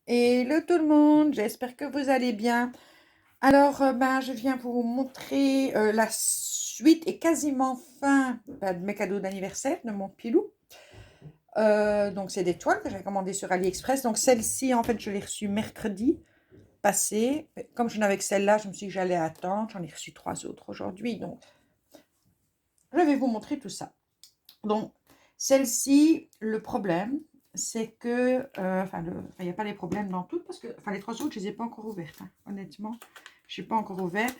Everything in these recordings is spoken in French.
Hello tout le monde, j'espère que vous allez bien. Alors, je viens vous montrer la suite et quasiment fin de mes cadeaux d'anniversaire de mon pilou. Donc, c'est des toiles que j'ai commandées sur AliExpress. Donc, celle-ci, en fait, je l'ai reçue mercredi passé. Comme je n'avais que celle-là, je me suis dit que j'allais attendre. J'en ai reçu 3 autres aujourd'hui. Donc, je vais vous montrer tout ça. Donc, celle-ci, le problème, c'est que, il n'y a pas les problèmes dans toutes, parce que, les 3 autres, je ne les ai pas encore ouvertes, hein, honnêtement. Je n'ai pas encore ouvert.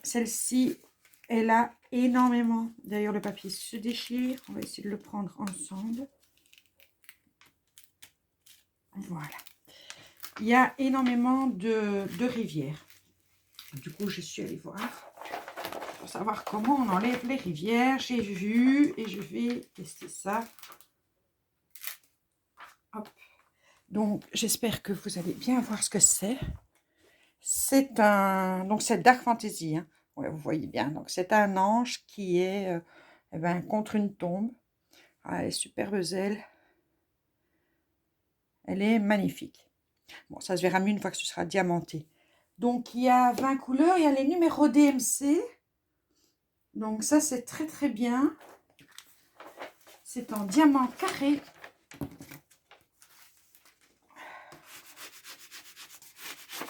Celle-ci, elle a énormément, d'ailleurs le papier se déchire, on va essayer de le prendre ensemble. Voilà. Il y a énormément de rivières. Du coup, je suis allée voir pour savoir comment on enlève les rivières. J'ai vu et je vais tester ça. Hop. Donc, j'espère que vous allez bien voir ce que c'est. C'est Dark Fantasy, hein. Ouais, vous voyez bien. Donc, c'est un ange qui est contre une tombe. Ah, elle est superbe ailes. Elle est magnifique. Bon, ça se verra mieux une fois que ce sera diamanté. Donc, il y a 20 couleurs. Il y a les numéros DMC. Donc, ça, c'est très, très bien. C'est en diamant carré.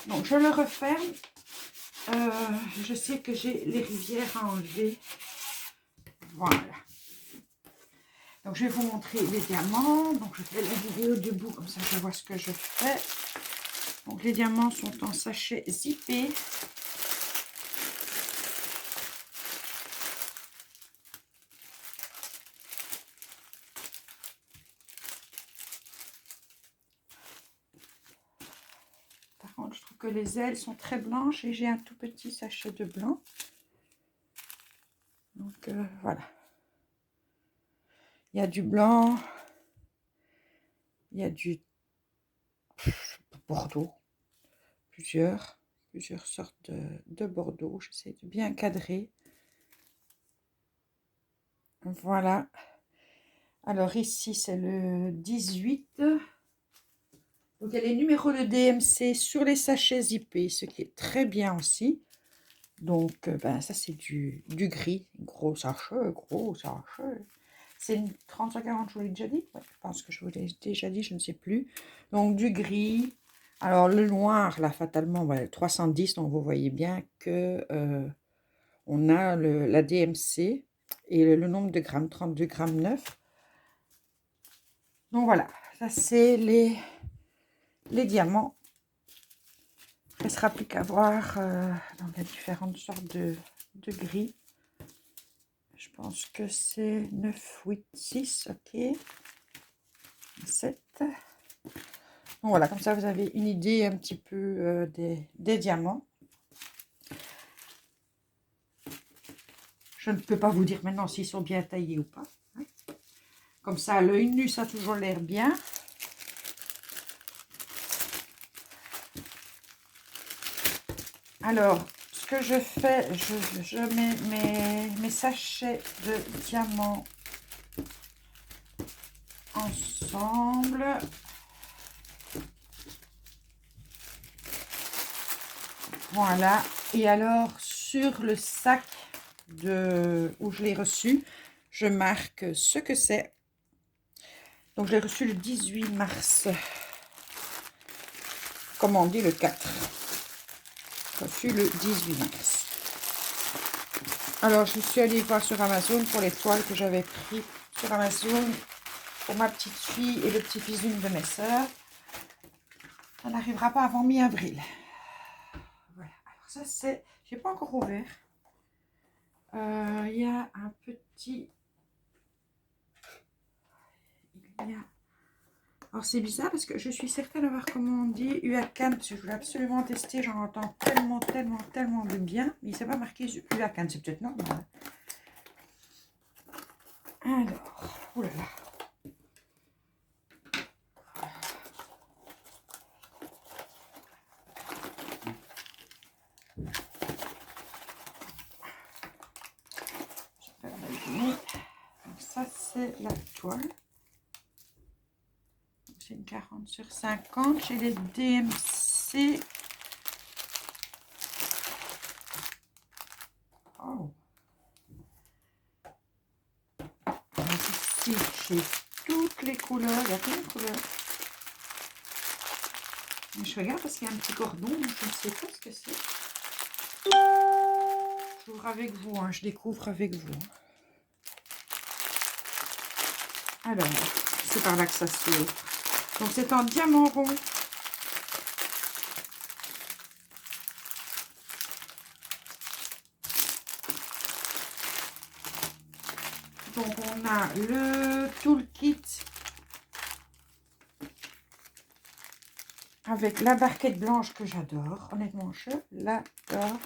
Donc, je le referme. Je sais que j'ai les rivières à enlever. Voilà. Donc, je vais vous montrer les diamants. Donc, je fais la vidéo debout, comme ça, je vois ce que je fais. Donc, les diamants sont en sachet zippé. Par contre, je trouve que les ailes sont très blanches et j'ai un tout petit sachet de blanc. Donc, voilà. Il y a du blanc. Il y a du bordeaux. Plusieurs sortes de bordeaux. J'essaie de bien cadrer. Voilà. Alors ici, c'est le 18. Donc, il y a les numéros de DMC sur les sachets zippés, ce qui est très bien aussi. Donc, ça, c'est du gris. Gros sachet. C'est une 30-40, je vous l'ai déjà dit. Ouais, je pense que je vous l'ai déjà dit, je ne sais plus. Donc, du gris. Alors, le noir, là, fatalement, 310. Donc, vous voyez bien que on a la DMC et le nombre de grammes, 32 grammes 9. Donc, voilà. Ça, c'est les diamants. Il ne restera plus qu'à voir donc, il y a différentes sortes de gris. Je pense que c'est 9, 8, 6, ok. 7. Donc voilà, comme ça vous avez une idée un petit peu des diamants. Je ne peux pas vous dire maintenant s'ils sont bien taillés ou pas. Hein. Comme ça, à l'œil nu, ça a toujours l'air bien. Alors, ce que je fais, je mets mes sachets de diamants ensemble. Voilà. Et alors, sur le sac où je l'ai reçu, je marque ce que c'est. Donc, je l'ai reçu le 18 mars. Commandé le 4. Reçu le 18 mars. Alors, je suis allée voir sur Amazon pour les toiles que j'avais pris sur Amazon pour ma petite fille et le petit-fils d'une de mes sœurs. Ça n'arrivera pas avant mi-avril. Voilà. Alors, ça, c'est... Je n'ai pas encore ouvert. Il y a un petit... Alors, c'est bizarre parce que je suis certaine d'avoir commandé Huacan parce que je voulais absolument tester. J'en entends tellement de bien. Mais il ne s'est pas marqué Huacan. C'est peut-être normal. Alors, oulala. Donc ça, c'est la toile. c'est une 40 sur 50. J'ai les DMC. Oh. Donc ici, j'ai toutes les couleurs. Il y a plein de couleurs. Mais je regarde parce qu'il y a un petit cordon. Je ne sais pas ce que c'est. J'ouvre avec vous. Hein, je découvre avec vous. Alors, c'est par là que ça s'ouvre. Donc, c'est en diamant rond. Donc, on a le toolkit avec la barquette blanche que j'adore. Honnêtement, je l'adore.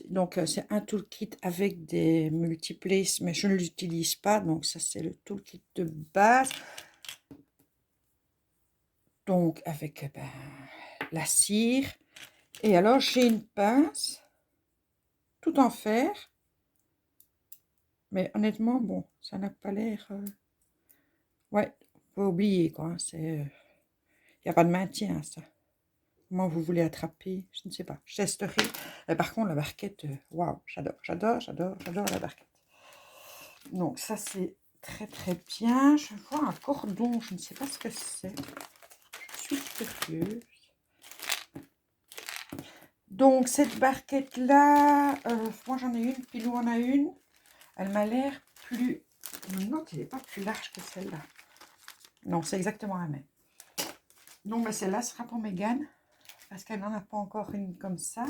Donc, c'est un toolkit avec des multiplaces, mais je ne l'utilise pas. Donc, ça, c'est le toolkit de base. Donc, avec la cire. Et alors, j'ai une pince, tout en fer. Mais honnêtement, bon, ça n'a pas l'air... Ouais, faut oublier, quoi. Il n'y a pas de maintien, ça. Comment vous voulez attraper? Je ne sais pas. Je testerai. Par contre, la barquette, waouh, j'adore la barquette. Donc, ça, c'est très, très bien. Je vois un cordon. Je ne sais pas ce que c'est. Je suis curieuse. Donc, cette barquette-là, moi, j'en ai une. Pilou en a une. Elle m'a l'air plus... Je me demande si elle n'est pas plus large que celle-là. Non, c'est exactement la même. Donc, ben, celle-là sera pour Mégane. Parce qu'elle n'en a pas encore une comme ça.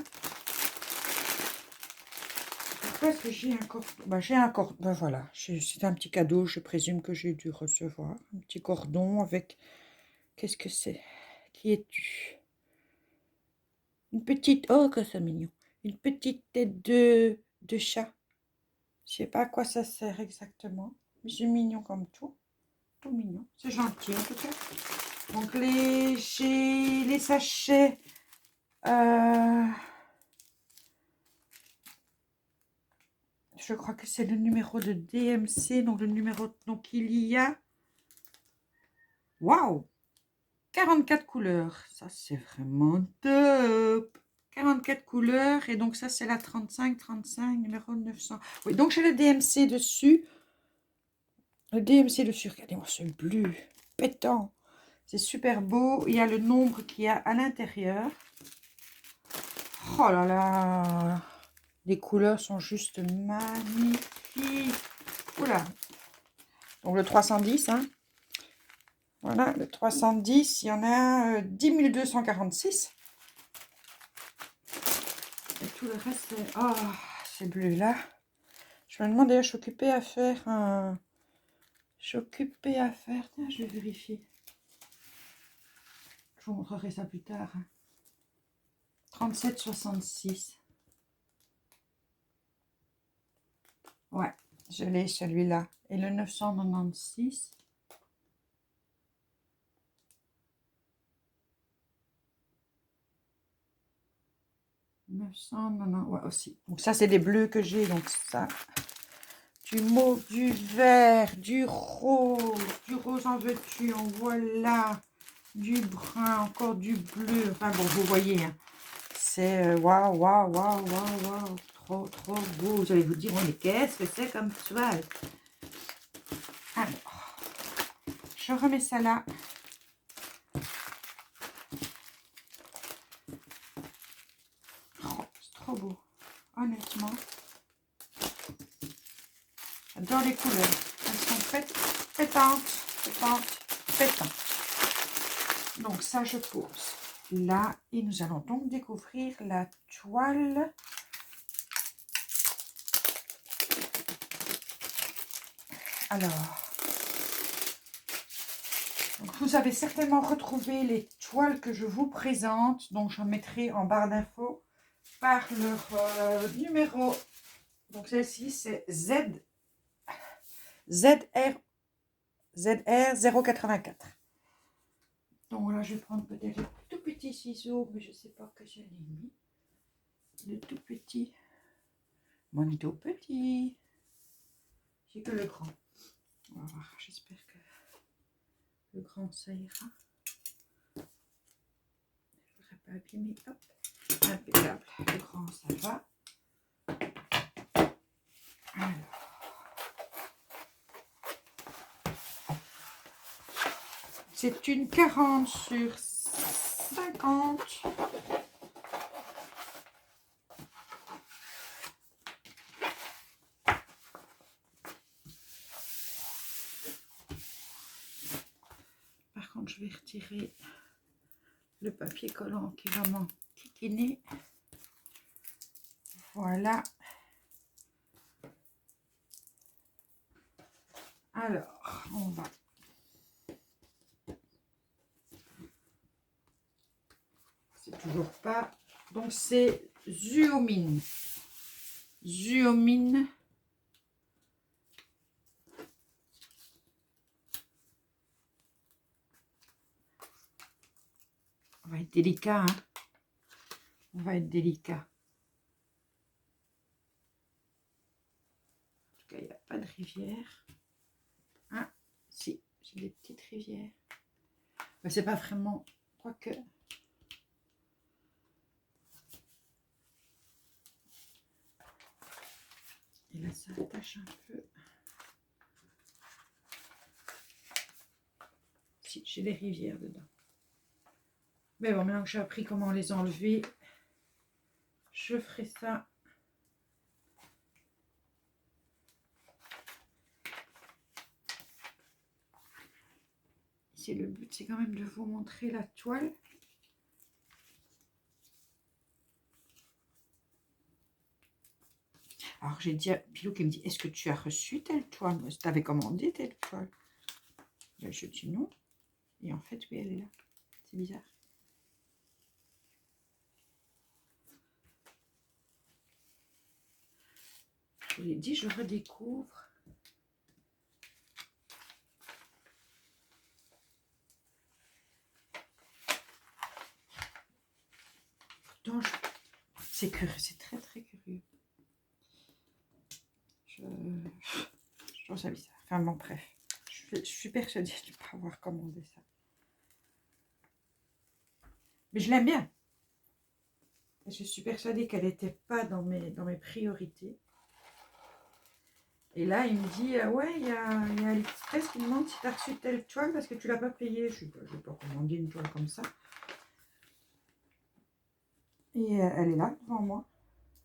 Pourquoi est-ce que j'ai un cordon? Ben, j'ai un cordon. Ben, voilà. C'est un petit cadeau, je présume que j'ai dû recevoir. Un petit cordon avec... Qu'est-ce que c'est? Qui es-tu? Une petite... Oh, que c'est mignon. Une petite tête de chat. Je sais pas à quoi ça sert exactement. Mais c'est mignon comme tout. Tout mignon. C'est gentil en tout cas. Donc j'ai les sachets. Je crois que c'est le numéro de DMC. Donc le numéro. Donc il y a. Waouh! 44 couleurs. Ça c'est vraiment top. 44 couleurs. Et donc ça c'est la 35 numéro 900. Oui, donc j'ai le DMC dessus. Le DMC dessus. Regardez-moi ce bleu pétant. C'est super beau. Il y a le nombre qu'il y a à l'intérieur. Oh là là. Les couleurs sont juste magnifiques. Oula. Donc le 310. Hein. Voilà, le 310. Il y en a 10 246. Et tout le reste, c'est... Oh, ces bleus-là. Je me demande d'ailleurs, je suis occupée à faire un... Je suis occupée à faire... Tiens, je vais vérifier. Je vous montrerai ça plus tard. 37,66. Ouais, je l'ai celui-là. Et le 996. Ouais, aussi. Donc ça, c'est des bleus que j'ai. Donc ça, du mauve, du vert, du rose en veux-tu, en voilà, du brun, encore du bleu. Enfin bon, vous voyez, hein. C'est waouh, waouh, waouh, waouh, waouh. Trop, trop beau. Vous allez vous dire, oh, mais qu'est-ce que c'est comme toile? Alors, je remets ça là. Oh, c'est trop beau. Honnêtement. J'adore les couleurs. Elles sont pétantes, pétantes, pétantes. Donc ça, je pose là. Et nous allons donc découvrir la toile. Alors, donc vous avez certainement retrouvé les toiles que je vous présente. Donc j'en mettrai en barre d'infos par leur numéro. Donc celle-ci, c'est ZR 084. Donc là, je vais prendre peut-être le tout petit ciseau, mais je ne sais pas que j'ai mis. Le tout petit. Mon tout petit. J'ai que le grand. On va voir, j'espère que le grand ça ira. Je ne voudrais pas abîmer. Hop, impeccable. Le grand ça va. Alors. C'est une 40 sur 50. Par contre, je vais retirer le papier collant qui va m'enquiquiner. Voilà. Alors, on va. C'est toujours pas. Donc, c'est Zuomine. Zuomine. On va être délicat, hein. On va être délicat. En tout cas, il n'y a pas de rivière. Ah, si, j'ai des petites rivières. Mais c'est pas vraiment. Quoique. Et là, ça attache un peu. Si, j'ai des rivières dedans. Mais bon, maintenant que j'ai appris comment les enlever, je ferai ça. Ici, le but, c'est quand même de vous montrer la toile. Alors, j'ai dit à Pilou qui me dit, est-ce que tu as reçu telle toile? Tu avais commandé telle toile? Je dis non. Et en fait, oui, elle est là. C'est bizarre. Je l'ai dit, je redécouvre. Pourtant, c'est curieux, c'est très très curieux. Je trouve ça bizarre. Enfin bon, bref. Je suis persuadée de ne pas avoir commandé ça. Mais je l'aime bien. Et je suis persuadée qu'elle n'était pas dans mes priorités. Et là, il me dit, ouais, il y a AliExpress qui me demande si tu as reçu telle toile parce que tu ne l'as pas payée. Je ne vais pas commander une toile comme ça. Et elle est là devant moi.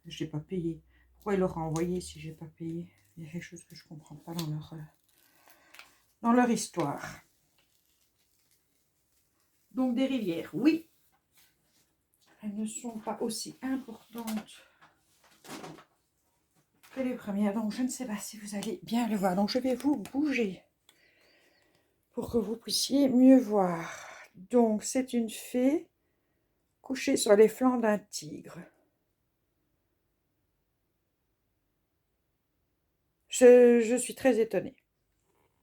Je n'ai pas payé. Pourquoi il l'aura envoyé si je n'ai pas payé? Il y a quelque chose que je ne comprends pas dans leur histoire. Donc des rivières, oui. Elles ne sont pas aussi importantes que les premières. Donc je ne sais pas si vous allez bien le voir. Donc je vais vous bouger pour que vous puissiez mieux voir. Donc c'est une fée couchée sur les flancs d'un tigre. Je suis très étonnée.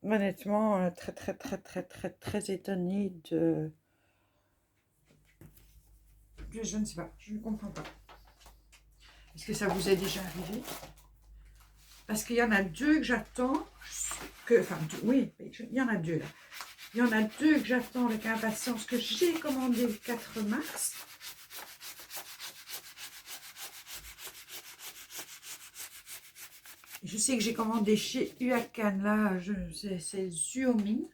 Honnêtement, très étonnée de... Je ne sais pas, je ne comprends pas. Est-ce que ça vous est déjà arrivé? Parce qu'il y en a deux que j'attends. Oui, il y en a deux là. Il y en a deux que j'attends avec impatience, que j'ai commandé le 4 mars. Je sais que j'ai commandé chez Huacan, là, c'est Zuomine.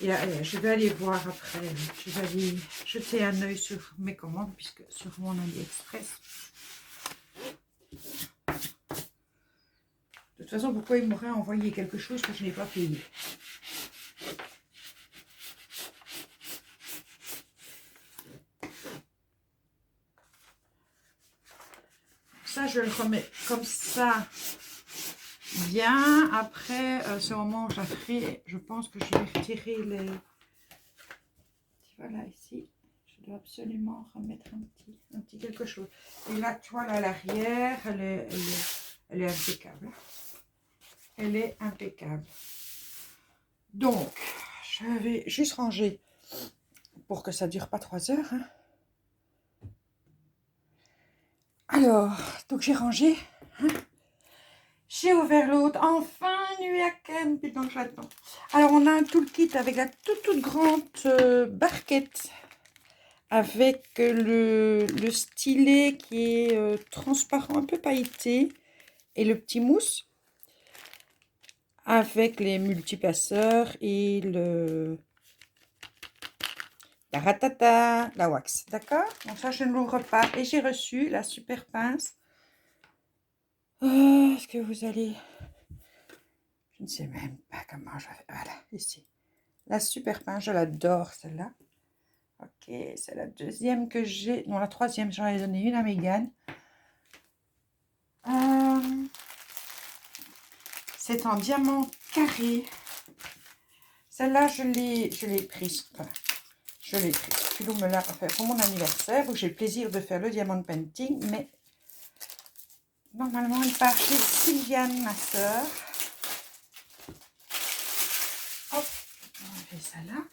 Et je vais aller voir après. Je vais aller jeter un œil sur mes commandes, puisque sur mon AliExpress. De toute façon, pourquoi il m'aurait envoyé quelque chose que je n'ai pas payé? Ça, je le remets comme ça. Bien. Après, ce moment où je la ferai, je pense que je vais retirer les... Voilà, ici. Je dois absolument remettre un petit quelque chose. Et la toile à l'arrière, elle est impeccable. Elle est impeccable. Donc, je vais juste ranger pour que ça ne dure pas 3 heures. Hein. Alors, donc j'ai rangé. J'ai ouvert l'autre. Enfin, nuit à Cannes, putain que j'attends. Alors, on a un toolkit avec la toute grande barquette. Avec le stylet qui est transparent, un peu pailleté. Et le petit mousse. Avec les multipasseurs et la ratata, la wax. D'accord? Donc ça, je ne l'ouvre pas. Et j'ai reçu la super pince. Est-ce que vous allez... Je ne sais même pas comment je vais... Voilà, ici. La super pince, je l'adore, celle-là. Ok, c'est la deuxième que j'ai. Non, la troisième, j'en ai donné une à Mégane. C'est en diamant carré. Celle-là, je l'ai prise. Voilà. Je l'ai prise. Philou me l'a fait pour mon anniversaire, où j'ai le plaisir de faire le diamond painting. Mais normalement, elle part chez Sylviane, ma soeur. Hop, on fait ça là.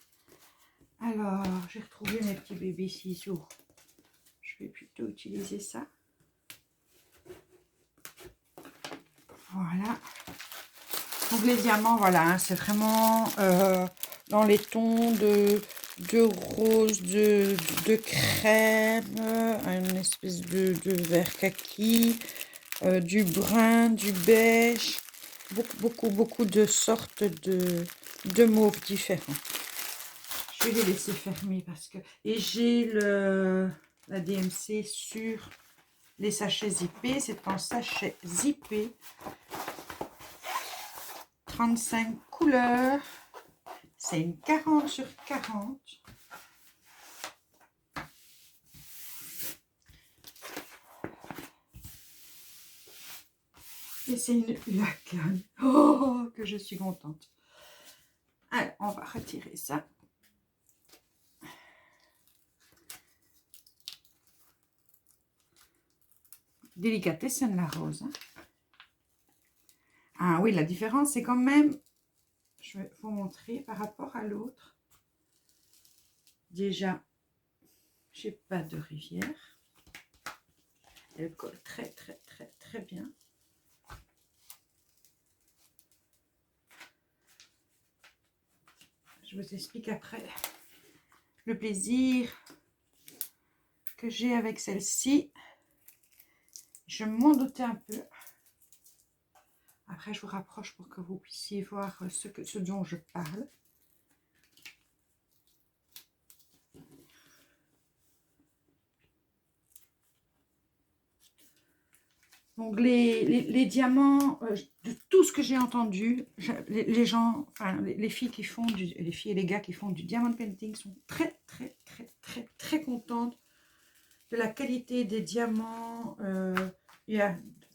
Alors, j'ai retrouvé mes petits bébés ciseaux. Je vais plutôt utiliser ça. Voilà. Donc les diamants, voilà, hein, c'est vraiment dans les tons de rose, de crème, une espèce de vert kaki, du brun, du beige, beaucoup de sortes de mauves différents. Je vais les laisser fermer parce que... Et j'ai la DMC sur les sachets zippés. C'est un sachet zippé. 35 couleurs. C'est une 40 sur 40. Et c'est une Lacan. Oh, que je suis contente. Alors, on va retirer ça. Délicatessen la rose. Hein. Ah oui, la différence, c'est quand même... Je vais vous montrer par rapport à l'autre. Déjà, j'ai pas de rivière. Elle colle très bien. Je vous explique après le plaisir que j'ai avec celle-ci. Je m'en doutais un peu. Après, je vous rapproche pour que vous puissiez voir ce dont je parle. Donc, les diamants, de tout ce que j'ai entendu, les gens, enfin, les filles qui font les filles et les gars qui font du diamond painting sont très contentes de la qualité des diamants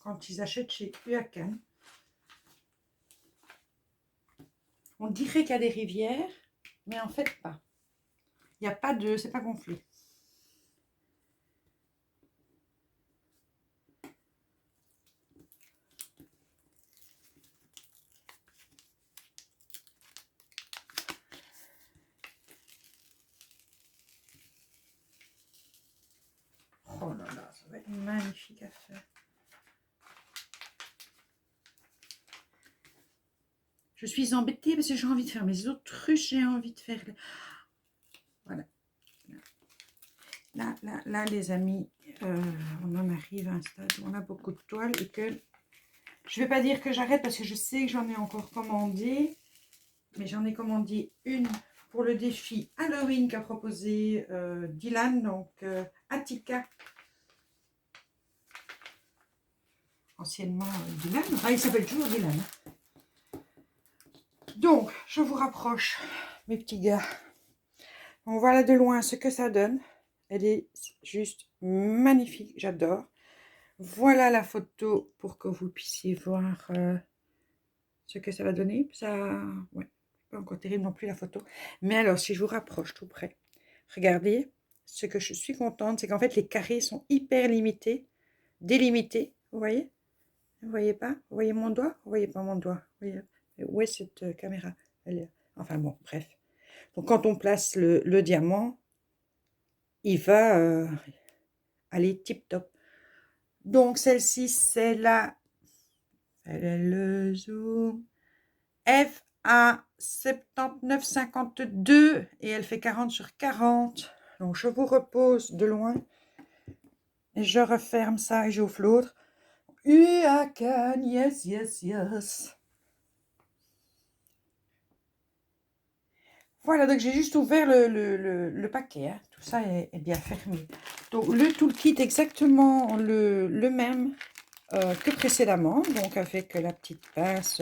quand ils achètent chez Huacan. On dirait qu'il y a des rivières, mais en fait pas. Il n'y a pas de... c'est pas gonflé. Oh là là, ça va être magnifique à faire. Je suis embêtée parce que j'ai envie de faire mes autruches, j'ai envie de faire... Voilà. Là, les amis, on en arrive à un stade où on a beaucoup de toiles et que... Je ne vais pas dire que j'arrête parce que je sais que j'en ai encore commandé. Mais j'en ai commandé une pour le défi Halloween qu'a proposé Dylan, donc Attica. Anciennement Dylan. Ah, il s'appelle toujours Dylan. Donc, je vous rapproche, mes petits gars. On voit là de loin ce que ça donne. Elle est juste magnifique, j'adore. Voilà la photo pour que vous puissiez voir ce que ça va donner. Ça, ouais, pas encore terrible non plus la photo. Mais alors, si je vous rapproche tout près, regardez, ce que je suis contente, c'est qu'en fait, les carrés sont hyper limités, délimités. Vous voyez? Vous voyez pas? Vous voyez mon doigt? Vous voyez pas mon doigt? Vous voyez? Où est cette caméra? Enfin bon, bref. Donc, quand on place le diamant, il va aller tip-top. Donc, celle-ci, c'est la... Elle est le zoom. FA 7952 et elle fait 40 sur 40. Donc, je vous repose de loin et je referme ça et j'ouvre l'autre. Uakan, yes, yes, yes. Voilà, donc j'ai juste ouvert le paquet. Hein. Tout ça est bien fermé. Donc, le toolkit exactement le même que précédemment. Donc, avec la petite pince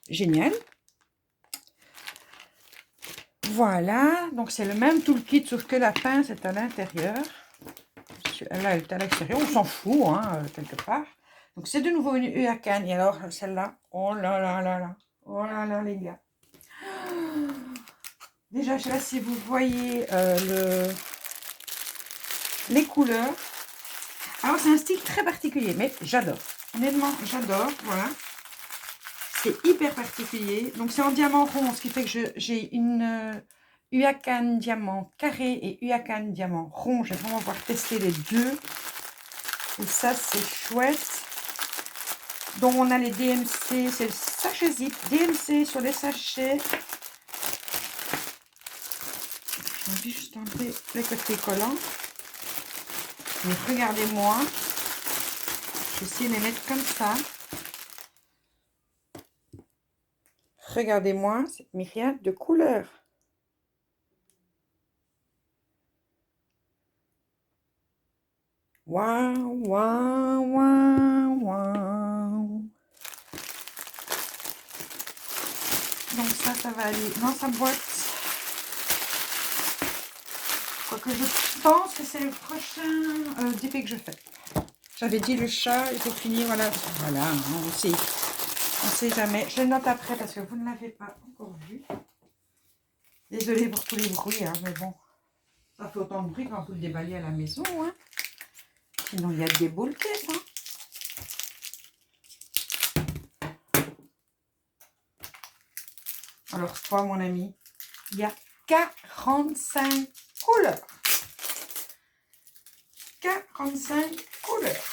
géniale. Voilà, donc c'est le même toolkit, sauf que la pince est à l'intérieur. Là, elle est à l'extérieur, on s'en fout, hein, quelque part. Donc, c'est de nouveau une Uakan. Et alors, celle-là, oh là là là là. Oh là là, les gars. Déjà, je ne sais pas si vous voyez les couleurs. Alors, c'est un style très particulier, mais j'adore. Honnêtement, j'adore, voilà. C'est hyper particulier. Donc, c'est en diamant rond, ce qui fait que j'ai une Uakan diamant carré et Uakan diamant rond. Je vais vraiment pouvoir tester les deux. Et ça, c'est chouette. Donc, on a les DMC, c'est le sachet zip. DMC sur les sachets. J'ai envie juste d'enlever le côté collant. Mais regardez-moi. Je vais essayer de les mettre comme ça. Regardez-moi cette myriade de couleurs. Waouh, waouh, waouh, waouh. Donc ça va aller dans sa boîte. Quoique je pense que c'est le prochain DP que je fais. J'avais dit le chat et pour finir, voilà. Voilà, on sait jamais. Je le note après parce que vous ne l'avez pas encore vu. Désolée pour tous les bruits, hein, mais bon. Ça fait autant de bruit quand vous le déballez à la maison. Hein. Sinon, il y a des boules caisses. Hein. Alors, toi, mon ami, il y a 45 couleurs. 45 couleurs.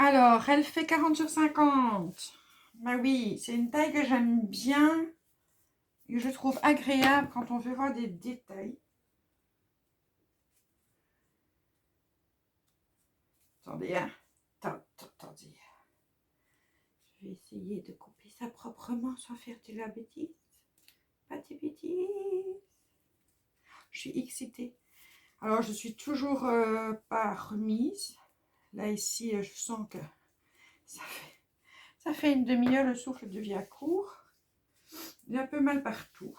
Alors, elle fait 40 sur 50. Bah oui, c'est une taille que j'aime bien et que je trouve agréable quand on verra des détails. Attendez, hein. Attendez. Je vais essayer de couper ça proprement sans faire de la bêtise. Pas de bêtises. Je suis excitée. Alors, je suis toujours pas remise. Là, ici, je sens que ça fait une demi-heure, le souffle devient court. Il y a un peu mal partout.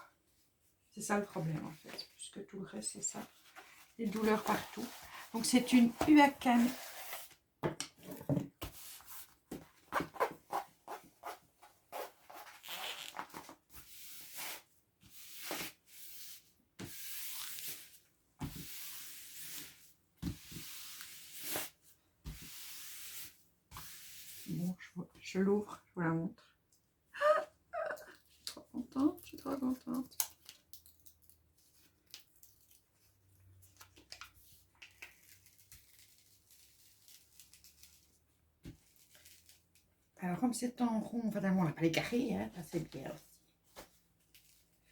C'est ça le problème, en fait. Puisque tout le reste, c'est ça. Des douleurs partout. Donc, c'est une Uakan. Bon, je l'ouvre, je vous la montre. Je suis trop contente, je suis trop contente. Alors, comme c'est en rond, évidemment, on n'a pas les carrés, hein, ça c'est bien aussi. Il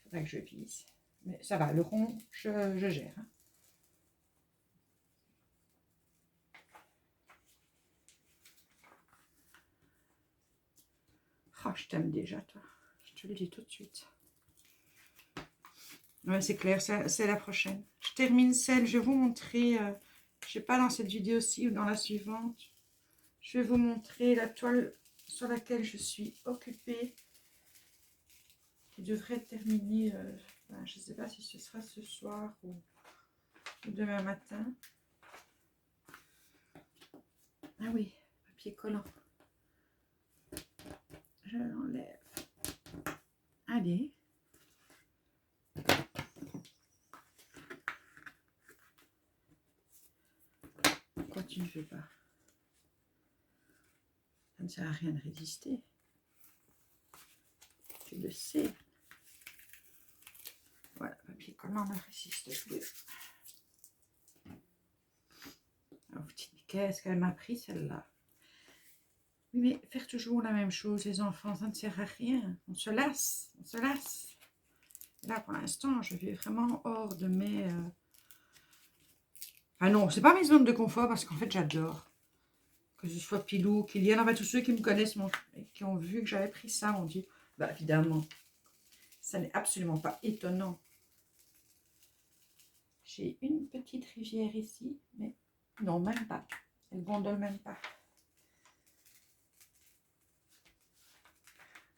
faudrait que je vise. Mais ça va, le rond, je gère. Hein. Oh, je t'aime déjà, toi. Je te le dis tout de suite. Ouais, c'est clair, c'est la prochaine. Je termine celle, je vais vous montrer, je ne sais pas dans cette vidéo-ci ou dans la suivante, je vais vous montrer la toile sur laquelle je suis occupée, qui devrait être terminée, ben, je ne sais pas si ce sera ce soir ou demain matin. Ah oui, papier collant. Je l'enlève. Allez. Pourquoi tu ne veux pas? sert à rien de résister. Tu le sais. Voilà, papier collant ne résiste plus. Alors vous dites, qu'est-ce qu'elle m'a pris celle-là? Oui, mais faire toujours la même chose, les enfants, ça ne sert à rien. On se lasse, on se lasse. Là, pour l'instant, je vis vraiment hors de mes... Ah non, c'est pas mes zones de confort parce qu'en fait, j'adore. Que ce soit Pilou, Kylian, enfin tous ceux qui me connaissent, qui ont vu que j'avais pris ça, m'ont dit, bah évidemment, ça n'est absolument pas étonnant. J'ai une petite rivière ici, mais non, même pas. Elle gondole même pas.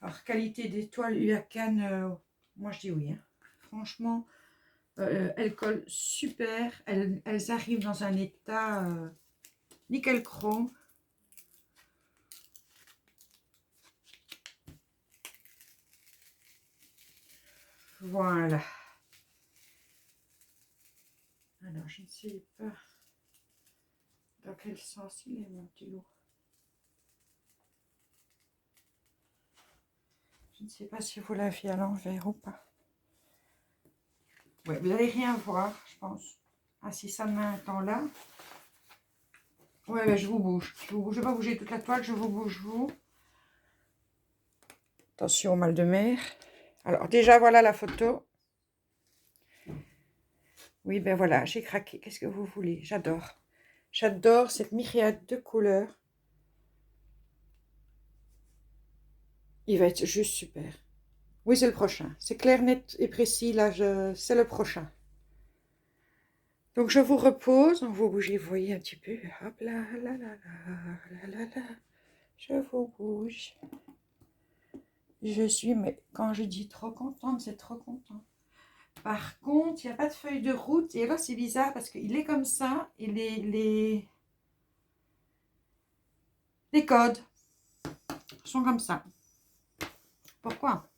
Alors, qualité des toiles UACAN, moi je dis oui. Hein. Franchement, elles collent super. Elles arrivent dans un état nickel chrome. Voilà. Alors, je ne sais pas dans quel sens il est, mon petit loup. Je ne sais pas si vous l'aviez à l'envers ou pas. Ouais, vous n'allez rien voir, je pense. Ah, si ça met un temps là. Ouais, ben, je vous bouge. Je ne vais pas bouger toute la toile, je vous bouge, vous. Attention au mal de mer. Alors, déjà, voilà la photo. Oui, ben voilà, j'ai craqué. Qu'est-ce que vous voulez? J'adore. J'adore cette myriade de couleurs. Il va être juste super. Oui, c'est le prochain. C'est clair, net et précis. Là, c'est le prochain. Donc, je vous repose. Vous bougez, vous voyez un petit peu. Hop là, là, là, là, là, là, là. Je vous bouge. Je suis, mais quand je dis trop contente, c'est trop content. Par contre, il n'y a pas de feuille de route. Et là, c'est bizarre parce qu'il est comme ça. Et les codes sont comme ça. Pourquoi?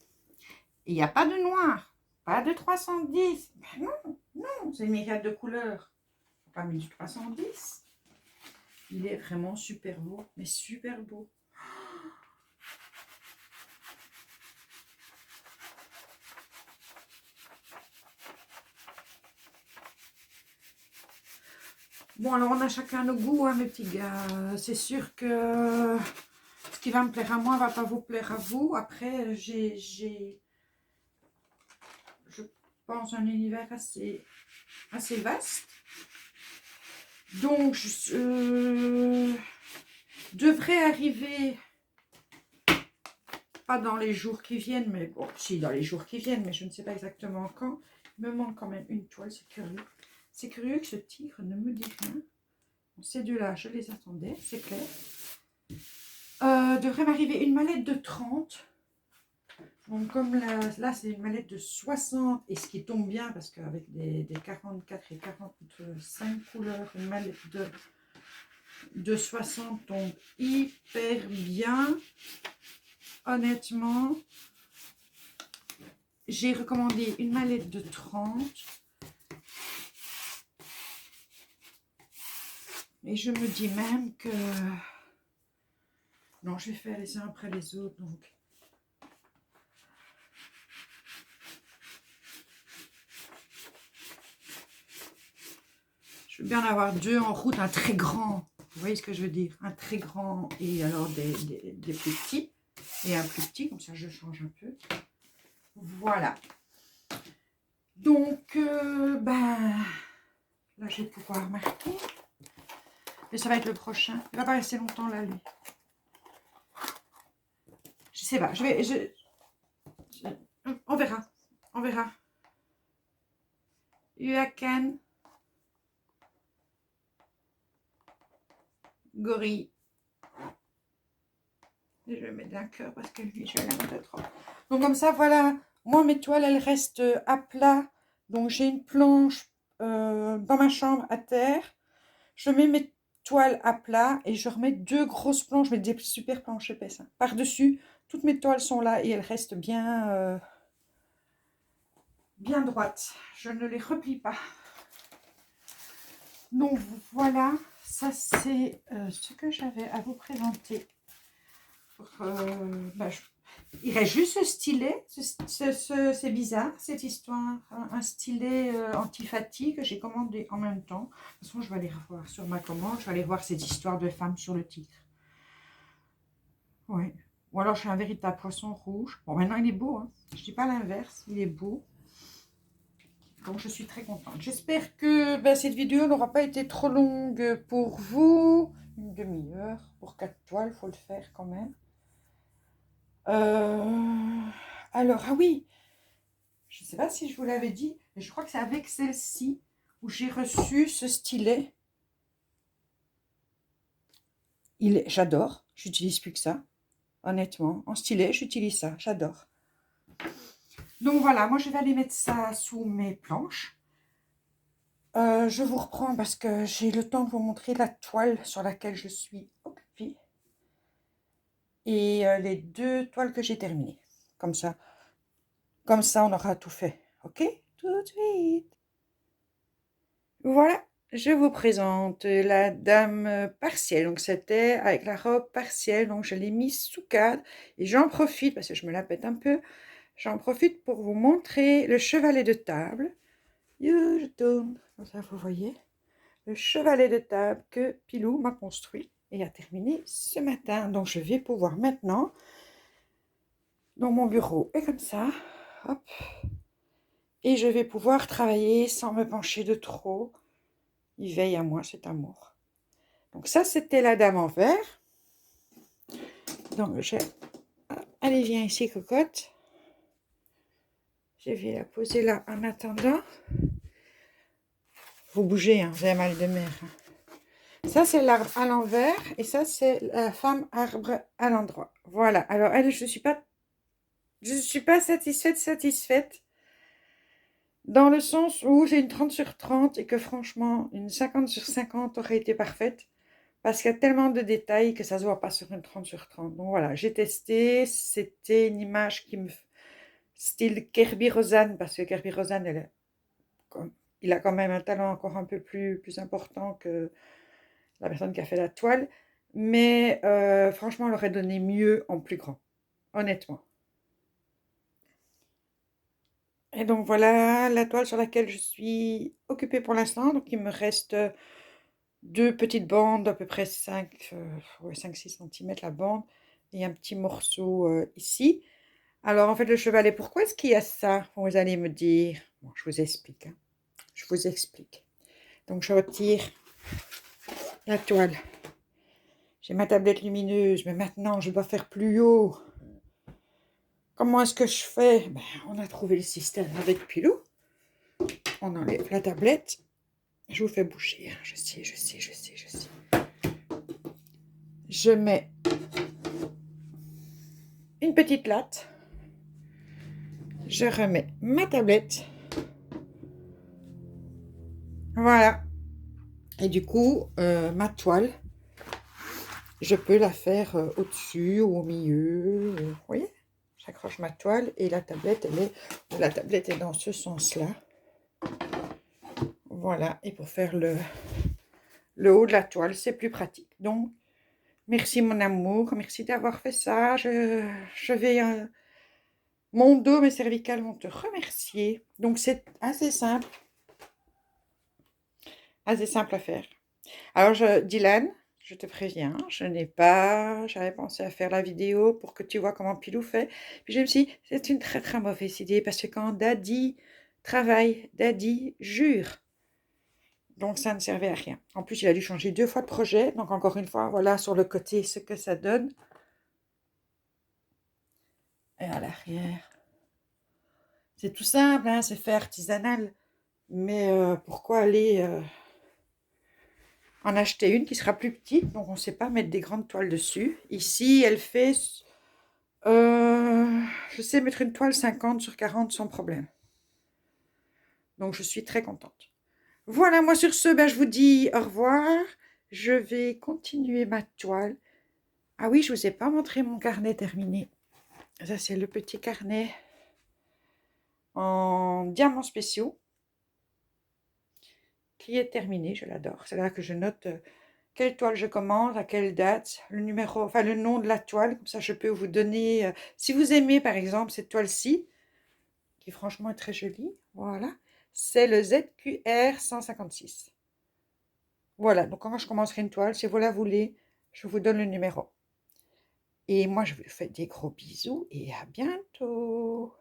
Il n'y a pas de noir. Pas de 310. Ben non, non, c'est une myriade de couleurs. Pas mis du 310. Il est vraiment super beau. Mais super beau. Bon, alors on a chacun nos goûts, hein, mes petits gars. C'est sûr que ce qui va me plaire à moi va pas vous plaire à vous. Après, je pense, un univers assez vaste. Donc, je devrais arriver, pas dans les jours qui viennent, mais bon, si, dans les jours qui viennent, mais je ne sais pas exactement quand. Il me manque quand même une toile, c'est curieux. C'est curieux que ce tigre ne me dit rien. Bon, ces deux-là, je les attendais, c'est clair. Devrait m'arriver une mallette de 30. Donc comme là c'est une mallette de 60, et ce qui tombe bien, parce qu'avec des 44 et 45 couleurs, une mallette de 60 tombe hyper bien. Honnêtement, j'ai recommandé une mallette de 30. Et je me dis même que... Non, je vais faire les uns après les autres, donc... Je veux bien en avoir deux en route, un très grand. Vous voyez ce que je veux dire? Un très grand et alors des plus petits. Et un plus petit, comme ça je change un peu. Voilà. Donc, ben... Là, je vais pouvoir marquer. Et ça va être le prochain. Il va pas rester longtemps là, lui. Je sais pas. On verra. On verra. UACAN. Gorille. Et je vais mettre d'un cœur parce que lui, je vais la mettre trop. Donc comme ça, voilà. Moi, mes toiles, elles restent à plat. Donc j'ai une planche dans ma chambre à terre. Je mets mes toiles à plat et je remets deux grosses planches, mais des super planches épaisses. Hein. Par-dessus, toutes mes toiles sont là et elles restent bien, bien droites. Je ne les replie pas. Donc voilà, ça c'est ce que j'avais à vous présenter Il reste juste ce stylet. C'est bizarre, cette histoire. Un stylet anti-fatigue que j'ai commandé en même temps. De toute façon, je vais aller revoir sur ma commande. Je vais aller voir cette histoire de femme sur le titre. Oui. Ou alors, je suis un véritable poisson rouge. Bon, maintenant, il est beau. Hein. Je ne dis pas l'inverse. Il est beau. Donc, je suis très contente. J'espère que cette vidéo n'aura pas été trop longue pour vous. Une demi-heure. Pour 4 toiles, il faut le faire quand même. Alors, ah oui, je ne sais pas si je vous l'avais dit, mais je crois que c'est avec celle-ci où j'ai reçu ce stylet. J'adore, j'utilise plus que ça, honnêtement. En stylet, j'utilise ça, j'adore. Donc voilà, moi je vais aller mettre ça sous mes planches. Je vous reprends parce que j'ai le temps de vous montrer la toile sur laquelle je suis occupée. Et les 2 toiles que j'ai terminées. Comme ça, on aura tout fait. Ok? Tout de suite. Voilà, je vous présente la dame partielle. Donc, c'était avec la robe partielle. Donc, je l'ai mise sous cadre. Et j'en profite, parce que je me la pète un peu, j'en profite pour vous montrer le chevalet de table. Je tourne, comme ça, vous voyez. Le chevalet de table que Pilou m'a construit et a terminé ce matin. Donc, je vais pouvoir maintenant, dans mon bureau, et comme ça, hop. Et je vais pouvoir travailler sans me pencher de trop. Il veille à moi, cet amour. Donc ça, c'était la dame en vert. Donc, allez, viens ici, cocotte. Je vais la poser là en attendant. Vous bougez, hein, vous avez mal de mer. Ça, c'est l'arbre à l'envers. Et ça, c'est la femme arbre à l'endroit. Voilà. Alors, elle, je suis pas satisfaite. Dans le sens où j'ai une 30 sur 30 et que franchement, une 50 sur 50 aurait été parfaite. Parce qu'il y a tellement de détails que ça ne se voit pas sur une 30 sur 30. Donc voilà, j'ai testé. C'était une image qui me... Style Kerby Rosanne, parce que Kerby Rosanne, il a quand même un talent encore un peu plus important que la personne qui a fait la toile. Mais franchement, elle aurait donné mieux en plus grand. Honnêtement. Et donc voilà la toile sur laquelle je suis occupée pour l'instant. Donc il me reste 2 petites bandes d'à peu près 5-6 cm la bande. Et un petit morceau ici. Alors en fait le chevalet, pourquoi est-ce qu'il y a ça? Vous allez me dire. Bon, je vous explique. Hein. Je vous explique. Donc je retire la toile. J'ai ma tablette lumineuse, mais maintenant je dois faire plus haut. Comment est-ce que je fais? On a trouvé le système avec Pilou. On enlève la tablette. Je vous fais bouger. Hein. Je sais. Je mets une petite latte. Je remets ma tablette. Voilà. Et du coup, ma toile, je peux la faire au-dessus ou au milieu. Vous voyez? J'accroche ma toile et la tablette, est dans ce sens-là. Voilà. Et pour faire le haut de la toile, c'est plus pratique. Donc, merci mon amour. Merci d'avoir fait ça. Je vais... mon dos, mes cervicales vont te remercier. Donc, c'est assez simple. Assez simple à faire. Alors, Dylan, je te préviens, j'avais pensé à faire la vidéo pour que tu vois comment Pilou fait. Puis je me suis dit, c'est une très très mauvaise idée parce que quand Daddy travaille, Daddy jure. Donc ça ne servait à rien. En plus, il a dû changer 2 fois de projet. Donc encore une fois, voilà sur le côté ce que ça donne. Et à l'arrière. C'est tout simple, hein, c'est fait artisanal. Mais pourquoi aller... en acheter une qui sera plus petite, donc on ne sait pas mettre des grandes toiles dessus. Ici, elle fait... je sais mettre une toile 50 sur 40 sans problème. Donc, je suis très contente. Voilà, moi sur ce, je vous dis au revoir. Je vais continuer ma toile. Ah oui, je ne vous ai pas montré mon carnet terminé. Ça, c'est le petit carnet en diamants spéciaux qui est terminé. Je l'adore. C'est là que je note quelle toile je commande, à quelle date, le numéro, enfin le nom de la toile, comme ça je peux vous donner, si vous aimez par exemple cette toile-ci, qui franchement est très jolie, voilà, c'est le ZQR 156. Voilà, donc quand je commencerai une toile, si vous la voulez, je vous donne le numéro. Et moi, je vous fais des gros bisous et à bientôt.